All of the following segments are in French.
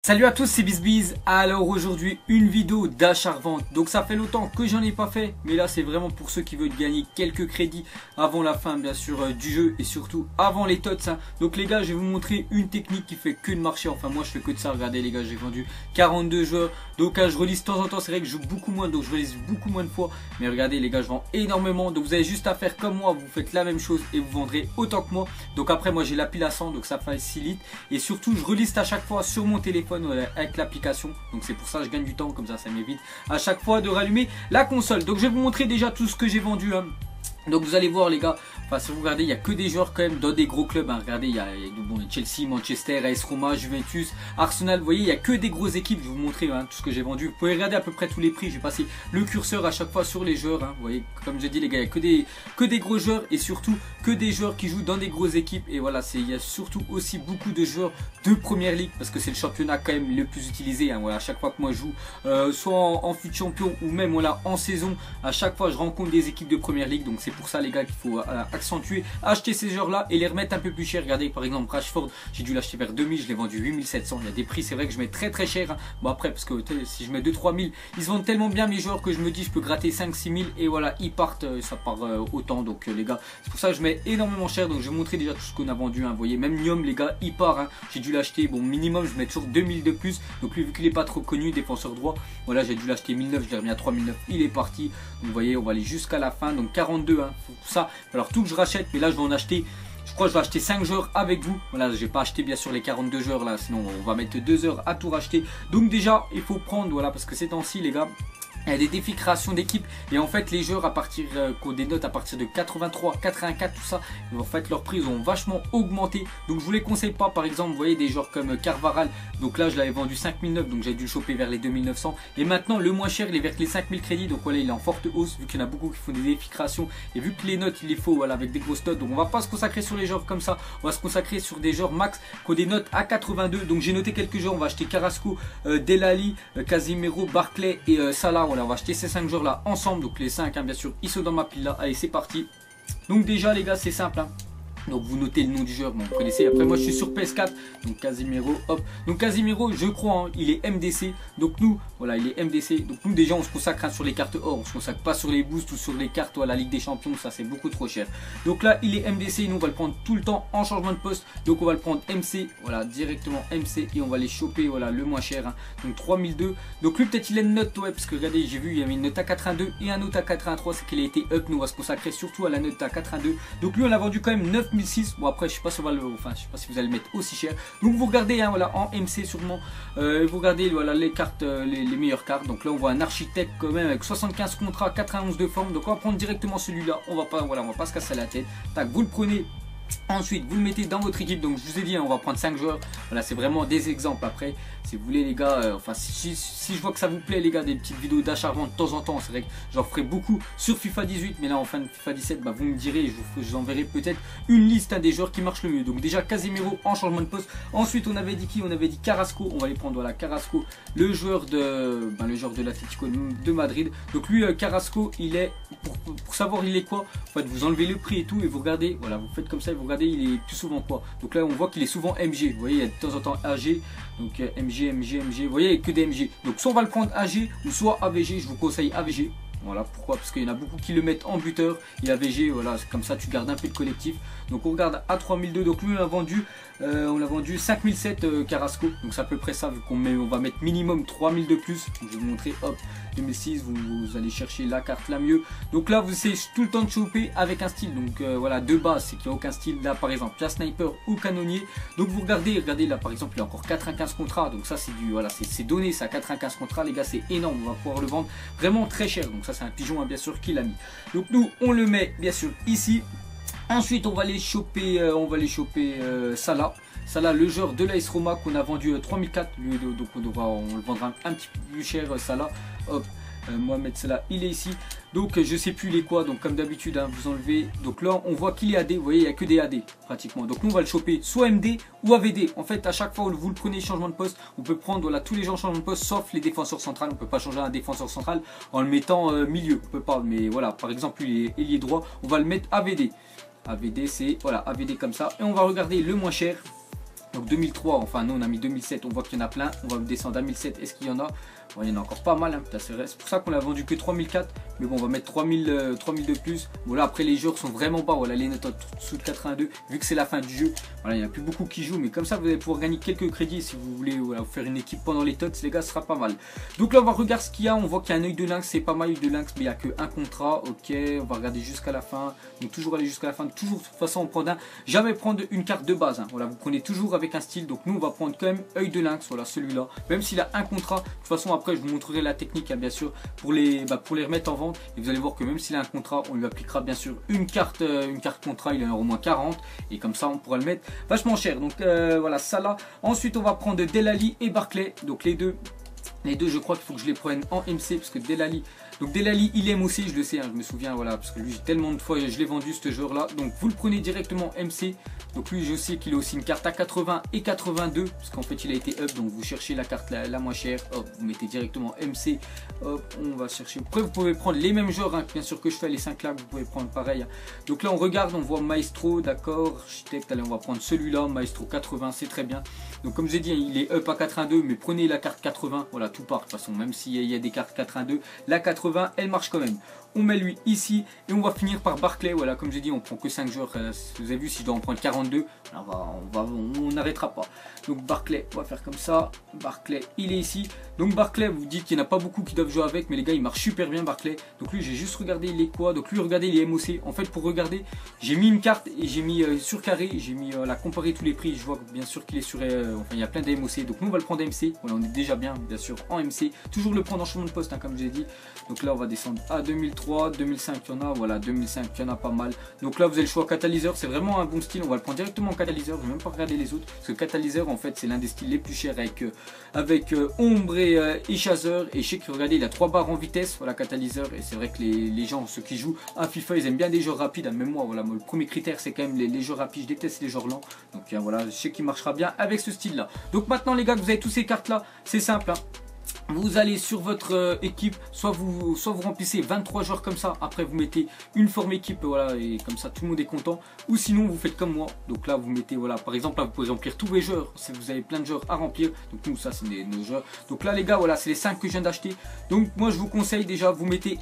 Salut à tous, c'est BizBiz. Alors aujourd'hui une vidéo d'achat-revente. Donc ça fait longtemps que j'en ai pas fait, mais là c'est vraiment pour ceux qui veulent gagner quelques crédits avant la fin bien sûr du jeu et surtout avant les tots. Donc les gars, je vais vous montrer une technique qui fait que de marcher. Enfin moi je fais que de ça. Regardez les gars, j'ai vendu 42 joueurs. Donc je relise de temps en temps, c'est vrai que je joue beaucoup moins, donc je relise beaucoup moins de fois. Mais regardez les gars, je vends énormément. Donc vous avez juste à faire comme moi, vous faites la même chose et vous vendrez autant que moi. Donc après moi j'ai la pile à 100, donc ça facilite. Et surtout je reliste à chaque fois sur mon téléphone avec l'application, donc c'est pour ça que je gagne du temps, comme ça m'évite à chaque fois de rallumer la console. Donc je vais vous montrer déjà tout ce que j'ai vendu. Donc vous allez voir les gars, enfin si vous regardez, il n'y a que des joueurs quand même dans des gros clubs. Regardez, il y a Chelsea, Manchester, AS Roma, Juventus, Arsenal. Vous voyez, il n'y a que des grosses équipes. Je vais vous montrer tout ce que j'ai vendu. Vous pouvez regarder à peu près tous les prix. Je vais passer le curseur à chaque fois sur les joueurs. Vous voyez, comme je dis les gars, il n'y a que des gros joueurs et surtout que des joueurs qui jouent dans des grosses équipes. Et voilà, il y a surtout aussi beaucoup de joueurs de première ligue parce que c'est le championnat quand même le plus utilisé. Voilà, à chaque fois que moi je joue, soit en fut champion ou même voilà en saison, à chaque fois je rencontre des équipes de première ligue. Donc c'est pour ça les gars qu'il faut accentuer, acheter ces joueurs là et les remettre un peu plus cher. Regardez par exemple Rashford, j'ai dû l'acheter vers 2000, je l'ai vendu 8700. Il y a des prix, c'est vrai que je mets très cher. Bon après parce que si je mets 2-3 000, ils se vendent tellement bien mes joueurs que je me dis je peux gratter 5-6 000 et voilà ils partent, ça part autant. Donc les gars, c'est pour ça que je mets énormément cher. Donc je vais montrer déjà tout ce qu'on a vendu. Vous voyez, même Niom les gars il part. J'ai dû l'acheter, bon minimum je mets toujours 2000 de plus. Donc lui vu qu'il est pas trop connu, défenseur droit, voilà j'ai dû l'acheter 1009, je l'ai remis à 3009, il est parti. Donc vous voyez, on va aller jusqu'à la fin. Donc 42 pour ça. Alors tout que je rachète, mais là je vais en acheter, je crois que je vais acheter 5 joueurs avec vous. Voilà, j'ai pas acheté bien sûr les 42 joueurs là, sinon on va mettre 2 heures à tout racheter. Donc déjà il faut prendre, voilà, parce que ces temps-ci les gars, il y a des défis création d'équipe et en fait les joueurs à partir qui ont des notes à partir de 83, 84, tout ça, en fait leurs prix ont vachement augmenté. Donc je vous les conseille pas. Par exemple vous voyez des joueurs comme Carvaral, donc là je l'avais vendu 5009, donc j'ai dû le choper vers les 2900 et maintenant le moins cher il est vers les 5000 crédits. Donc voilà, il est en forte hausse vu qu'il y en a beaucoup qui font des défis création et vu que les notes il les faut, voilà, avec des grosses notes. Donc on va pas se consacrer sur les joueurs comme ça, on va se consacrer sur des joueurs max qui ont des notes à 82. Donc j'ai noté quelques joueurs, on va acheter Carrasco, Delali, Casemiro, Barclay et Salah. Voilà, on va acheter ces 5 joueurs là ensemble. Donc les 5 bien sûr ils sont dans ma pile là. Allez c'est parti. Donc déjà les gars c'est simple. Donc vous notez le nom du joueur, bon vous connaissez. Après moi je suis sur PS4, donc Casemiro, hop. Donc Casemiro je crois il est MDC. Donc nous, voilà il est MDC. Donc nous déjà on se consacre sur les cartes or. On se consacre pas sur les boosts ou sur les cartes la Ligue des Champions. Ça c'est beaucoup trop cher. Donc là il est MDC, nous on va le prendre tout le temps en changement de poste. Donc on va le prendre MC, voilà directement MC. Et on va les choper, voilà le moins cher. Donc 3002. Donc lui peut-être il a une note, ouais, parce que regardez j'ai vu il y avait une note à 82 et un note à 83. C'est qu'il a été up. Nous on va se consacrer surtout à la note à 82. Donc lui on l'a vendu quand même 9006. Bon après je sais pas si on va le, enfin je sais pas si vous allez le mettre aussi cher. Donc vous regardez voilà en MC sûrement, vous regardez voilà les cartes, les meilleures cartes. Donc là on voit un architecte quand même avec 75 contrats, 91 de forme. Donc on va prendre directement celui-là. On va pas se casser la tête. Tac, vous le prenez. Ensuite vous le mettez dans votre équipe. Donc je vous ai dit on va prendre 5 joueurs. Voilà c'est vraiment des exemples. Après si vous voulez les gars, enfin si je vois que ça vous plaît les gars, des petites vidéos d'achat-revente de temps en temps, c'est vrai que j'en ferai beaucoup sur FIFA 18. Mais là en fin de FIFA 17 vous me direz, je vous enverrai peut-être une liste des joueurs qui marchent le mieux. Donc déjà Casemiro en changement de poste. Ensuite on avait dit qui? On avait dit Carrasco. On va les prendre, voilà Carrasco, le joueur de l'Atlético de Madrid. Donc lui Carrasco il est, pour savoir il est quoi, en fait vous enlevez le prix et tout et vous regardez, voilà vous faites comme ça et vous regardez il est plus souvent quoi. Donc là on voit qu'il est souvent MG, vous voyez il y a de temps en temps AG. Donc MG, vous voyez il n'y a que des MG. Donc soit on va le prendre AG ou soit AVG. Je vous conseille AVG. Voilà pourquoi, parce qu'il y en a beaucoup qui le mettent en buteur. Il a VG, voilà, comme ça tu gardes un peu de collectif. Donc on regarde à 3002. Donc lui on l'a vendu 5007 Carrasco. Donc c'est à peu près ça, vu on va mettre minimum 3000 de plus. Donc, je vais vous montrer, hop, 2006, vous allez chercher la carte la mieux. Donc là vous essayez tout le temps de choper avec un style. Donc voilà, de base c'est qu'il n'y a aucun style. Là par exemple, la sniper ou canonnier. Donc vous regardez là par exemple il y a encore 95 contrats. Donc ça c'est du, voilà, c'est donné ça, 95 contrats les gars, c'est énorme. On va pouvoir le vendre vraiment très cher. Donc ça c'est un pigeon bien sûr qu'il a mis. Donc nous on le met bien sûr ici. Ensuite on va les choper, Salah. Salah, le joueur de l'AS Roma qu'on a vendu 3004. Donc on le vendra un petit peu plus cher Salah. Hop, Mohamed Salah il est ici. Donc je sais plus il est quoi. Donc comme d'habitude vous enlevez. Donc là on voit qu'il est AD. Vous voyez il n'y a que des AD pratiquement. Donc nous on va le choper soit MD ou AVD. En fait à chaque fois où vous le prenez changement de poste, on peut prendre voilà, tous les gens changement de poste sauf les défenseurs centrales. On peut pas changer un défenseur central en le mettant milieu. On peut pas. Mais voilà par exemple lui il est ailier droit. On va le mettre AVD. AVD c'est voilà AVD comme ça. Et on va regarder le moins cher. Donc 2003, enfin nous on a mis 2007, on voit qu'il y en a plein. On va descendre à 1007, est-ce qu'il y en a? Bon, il y en a encore pas mal, hein. C'est pour ça qu'on a vendu que 3004. Mais bon, on va mettre 3000, 3000 de plus. Voilà, après les joueurs sont vraiment bas. Voilà, les notes en dessous de 82. Vu que c'est la fin du jeu, voilà, il n'y a plus beaucoup qui jouent. Mais comme ça, vous allez pouvoir gagner quelques crédits. Si vous voulez voilà, faire une équipe pendant les tots, les gars, ce sera pas mal. Donc là, on va regarder ce qu'il y a. On voit qu'il y a un œil de lynx. C'est pas mal, œil de lynx, mais il n'y a qu'un contrat. Ok, on va regarder jusqu'à la fin. Donc toujours aller jusqu'à la fin. Toujours, de toute façon, on prend un. Jamais prendre une carte de base. Hein. Voilà, vous prenez toujours avec un style. Donc nous, on va prendre quand même œil de lynx. Voilà, celui-là. Même s'il a un contrat. De toute façon, après, je vous montrerai la technique, hein, bien sûr, pour les remettre en vente. Et vous allez voir que même s'il a un contrat, on lui appliquera bien sûr une carte contrat. Il en aura au moins 40. Et comme ça, on pourra le mettre vachement cher. Donc voilà, ça là. Ensuite, on va prendre Delali et Barclay. Donc les deux, je crois qu'il faut que je les prenne en MC parce que Delali. Donc Delali, il aime aussi, je le sais, hein, je me souviens, voilà, parce que lui, tellement de fois, je l'ai vendu ce joueur-là. Donc vous le prenez directement MC. Donc lui, je sais qu'il a aussi une carte à 80 et 82, parce qu'en fait, il a été up. Donc vous cherchez la carte la moins chère, hop, vous mettez directement MC. Hop, on va chercher. Après, vous pouvez prendre les mêmes joueurs, hein, bien sûr que je fais, les 5 là, vous pouvez prendre pareil. Hein. Donc là, on regarde, on voit Maestro, d'accord, architecte, allez, on va prendre celui-là, Maestro 80, c'est très bien. Donc comme je vous ai dit, il est up à 82, mais prenez la carte 80, voilà, tout part de toute façon, même s'il y a des cartes 82, la 80, elle marche quand même. On met lui ici et on va finir par Barclay. Voilà, comme j'ai dit, on prend que 5 joueurs. Vous avez vu, si je dois en prendre 42, on n'arrêtera pas. Donc Barclay, on va faire comme ça. Barclay, il est ici. Donc Barclay, vous dites qu'il n'y en a pas beaucoup qui doivent jouer avec, mais les gars, il marche super bien Barclay. Donc lui, j'ai juste regardé il est quoi. Donc lui, regardez, il est MOC. En fait, pour regarder, j'ai mis une carte et j'ai mis sur carré. J'ai mis la comparer tous les prix. Je vois bien sûr qu'il est sur. Enfin, il y a plein de MOC. Donc nous, on va le prendre MC. Voilà, on est déjà bien sûr en MC. Toujours le prendre en chemin de poste, hein, comme je l'ai dit. Donc là, on va descendre à 2003, 2005, il y en a. Voilà, 2005, il y en a pas mal. Donc là, vous avez le choix catalyseur. C'est vraiment un bon style. On va le prendre directement en catalyseur. Je vais même pas regarder les autres. Parce que catalyseur, en fait, c'est l'un des styles les plus chers avec ombre et chasseur. Et je sais que regardez, il a 3 barres en vitesse. Voilà, catalyseur. Et c'est vrai que les gens, ceux qui jouent à FIFA, ils aiment bien des jeux rapides. Hein, même moi, voilà, le premier critère, c'est quand même les jeux rapides. Je déteste les jeux lents. Donc voilà, je sais qu'il marchera bien avec ce style-là. Donc maintenant, les gars, que vous avez tous ces cartes-là, c'est simple. Hein. Vous allez sur votre équipe, soit vous remplissez 23 joueurs comme ça, après vous mettez une forme équipe, voilà, et comme ça tout le monde est content. Ou sinon vous faites comme moi, donc là vous mettez, voilà, par exemple là vous pouvez remplir tous les joueurs, si vous avez plein de joueurs à remplir, donc nous ça c'est nos joueurs. Donc là les gars, voilà, c'est les 5 que je viens d'acheter. Donc moi je vous conseille déjà, vous mettez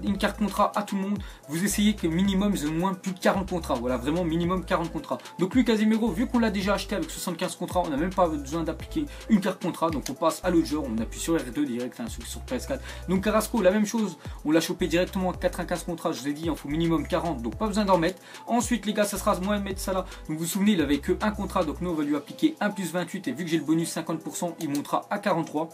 une carte contrat à tout le monde, vous essayez que minimum ils ont moins plus de 40 contrats, voilà, vraiment minimum 40 contrats. Donc lui Casemiro, vu qu'on l'a déjà acheté avec 75 contrats, on n'a même pas besoin d'appliquer une carte contrat, donc on passe à l'autre joueur, on appuie sur R2 direct, hein, ceux qui sont sur PS4. Donc Carrasco, la même chose, on l'a chopé directement à 95 contrats, je vous ai dit, il en faut minimum 40, donc pas besoin d'en mettre. Ensuite les gars, ça sera Mohamed Salah, donc vous vous souvenez, il avait que un contrat, donc nous on va lui appliquer 1 plus 28, et vu que j'ai le bonus 50%, il montera à 43.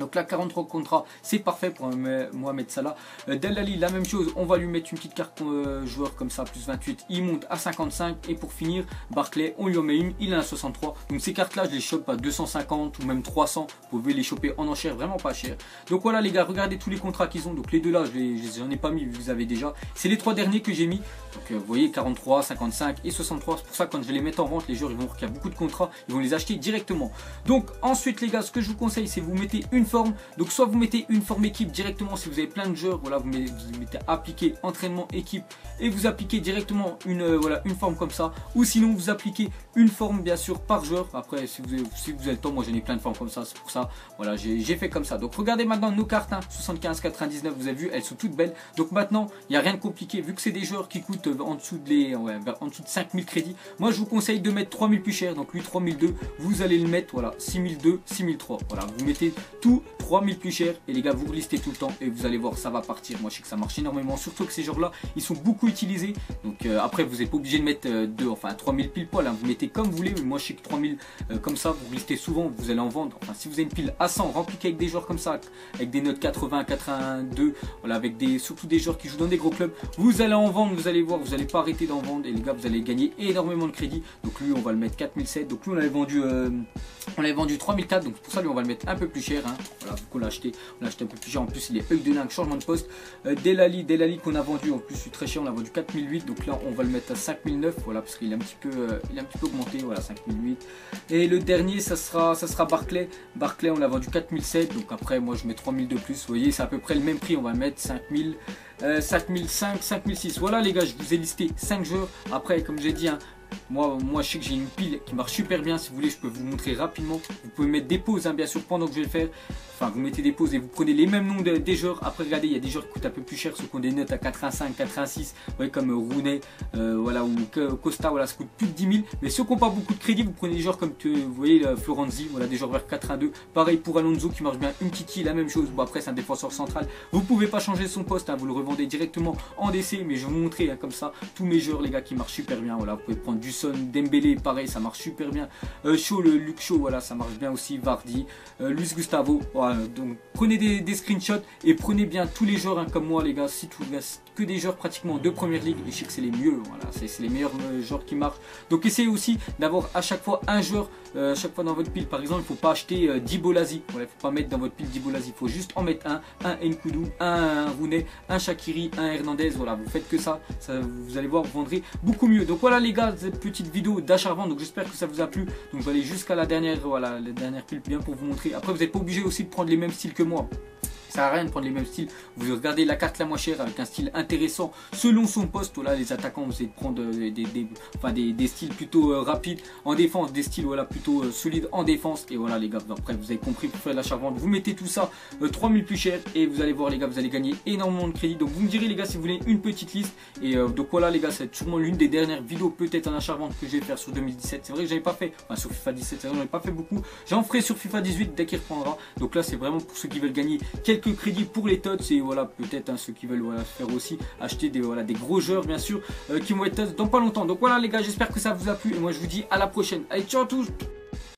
Donc là 43 contrats, c'est parfait pour Mohamed Salah. Delali, la même chose, on va lui mettre une petite carte joueur comme ça, plus 28, il monte à 55. Et pour finir, Barclay, on lui en met une, il a un 63. Donc ces cartes là, je les chope à 250 ou même 300. Vous pouvez les choper en enchère, vraiment pas cher. Donc voilà les gars, regardez tous les contrats qu'ils ont. Donc les deux là, j'en ai pas mis, vous avez déjà. C'est les 3 derniers que j'ai mis. Donc vous voyez, 43, 55 et 63. C'est pour ça que quand je vais les mettre en vente, les joueurs ils vont voir qu'il y a beaucoup de contrats, ils vont les acheter directement. Donc ensuite les gars, ce que je vous conseille, c'est vous mettez une forme. Donc soit vous mettez une forme équipe directement si vous avez plein de joueurs, voilà, vous mettez appliquer entraînement équipe et vous appliquez directement une forme comme ça, ou sinon vous appliquez une forme bien sûr par joueur. Après si vous avez le temps, moi j'en ai plein de formes comme ça, c'est pour ça, voilà, j'ai fait comme ça. Donc regardez maintenant nos cartes, hein, 75, 99, vous avez vu, elles sont toutes belles. Donc maintenant il n'y a rien de compliqué, vu que c'est des joueurs qui coûtent en dessous de 5000 crédits, moi je vous conseille de mettre 3000 plus cher. Donc lui 3002, vous allez le mettre, voilà, 6002, 6003, voilà, vous mettez tout 3000 plus cher et les gars vous listez tout le temps et vous allez voir, ça va partir. Moi je sais que ça marche énormément, surtout que ces joueurs là ils sont beaucoup utilisés. Donc après vous n'êtes pas obligé de mettre 3000 pile poil, hein, vous mettez comme vous voulez, mais moi je sais que 3000 comme ça vous listez souvent, vous allez en vendre. Enfin si vous avez une pile à 100 remplie avec des joueurs comme ça, avec des notes 80, 82, voilà, avec surtout des joueurs qui jouent dans des gros clubs, vous allez en vendre, vous allez voir, vous n'allez pas arrêter d'en vendre et les gars vous allez gagner énormément de crédit. Donc lui on va le mettre 4007, donc lui on avait vendu 3004, donc pour ça lui on va le mettre un peu plus cher, hein. Voilà, on l'a acheté un peu plus cher. En plus il est œil de lynx, changement de poste. Delali qu'on a vendu en plus, c'est très cher, on l'a vendu 4008, donc là on va le mettre à 5009, voilà, parce qu'il est un petit peu augmenté, voilà, 5008. Et le dernier ça sera Barclay, on l'a vendu 4007, donc après moi je mets 3000 de plus, vous voyez c'est à peu près le même prix, on va mettre 5000, 5005, 5006. Voilà les gars, je vous ai listé 5 joueurs. Après comme j'ai dit, hein, Moi je sais que j'ai une pile qui marche super bien. Si vous voulez, je peux vous montrer rapidement. Vous pouvez mettre des pauses, hein, bien sûr, pendant que je vais le faire. Enfin, vous mettez des pauses et vous prenez les mêmes noms des joueurs. Après, regardez, il y a des joueurs qui coûtent un peu plus cher, ceux qui ont des notes à 85, 86, vous voyez, comme Rooney, voilà, ou Costa, voilà, ça coûte plus de 10 000. Mais ceux qui n'ont pas beaucoup de crédit, vous prenez des joueurs comme, vous voyez, Florenzi, voilà, des joueurs vers 82. Pareil pour Alonso qui marche bien, Umtiti, la même chose. Bon, après, c'est un défenseur central. Vous pouvez pas changer son poste, hein, vous le revendez directement en DC, mais je vais vous montrer, hein, comme ça tous mes joueurs, les gars, qui marchent super bien. Voilà, vous pouvez prendre du Son, Dembélé, pareil, ça marche super bien. Shaw, le Luke Shaw, voilà, ça marche bien aussi. Vardy, Luis Gustavo, voilà, donc prenez des screenshots et prenez bien tous les joueurs, hein, comme moi, les gars, si tout que des joueurs pratiquement de première ligue, et je sais que c'est les mieux, voilà, c'est les meilleurs joueurs qui marchent. Donc essayez aussi d'avoir à chaque fois un joueur, chaque fois dans votre pile. Par exemple, il ne faut pas acheter Dibolazi, voilà, il ne faut pas mettre dans votre pile Dibolazi, il faut juste en mettre un Nkoudou, un Rooney, un Shaqiri, un Hernandez, voilà, vous faites que ça, vous allez voir, vous vendrez beaucoup mieux. Donc voilà les gars, cette petite vidéo d'achat-revente, donc j'espère que ça vous a plu. Donc je vais aller jusqu'à la dernière, voilà, la dernière pile bien pour vous montrer. Après vous n'êtes pas obligé aussi de prendre les mêmes styles que moi. Ça sert à rien de prendre les mêmes styles. Vous regardez la carte la moins chère avec un style intéressant selon son poste. Voilà, les attaquants, vous allez prendre des styles plutôt rapides en défense, des styles voilà, plutôt solides en défense. Et voilà les gars, après vous avez compris pour faire l'achat-vente. Vous mettez tout ça 3000 plus cher et vous allez voir les gars, vous allez gagner énormément de crédit. Donc vous me direz les gars si vous voulez une petite liste. Et donc voilà les gars, c'est sûrement l'une des dernières vidéos peut-être en achat-vente que je vais faire sur 2017. C'est vrai que j'avais pas fait, enfin sur FIFA 17, c'est vrai, j'en ai pas fait beaucoup. J'en ferai sur FIFA 18 dès qu'il reprendra. Donc là c'est vraiment pour ceux qui veulent gagner quelques crédits pour les tots et voilà peut-être hein, ceux qui veulent voilà, faire aussi acheter des gros joueurs bien sûr qui vont être tots dans pas longtemps. Donc voilà les gars, j'espère que ça vous a plu et moi je vous dis à la prochaine. Allez, ciao à tous.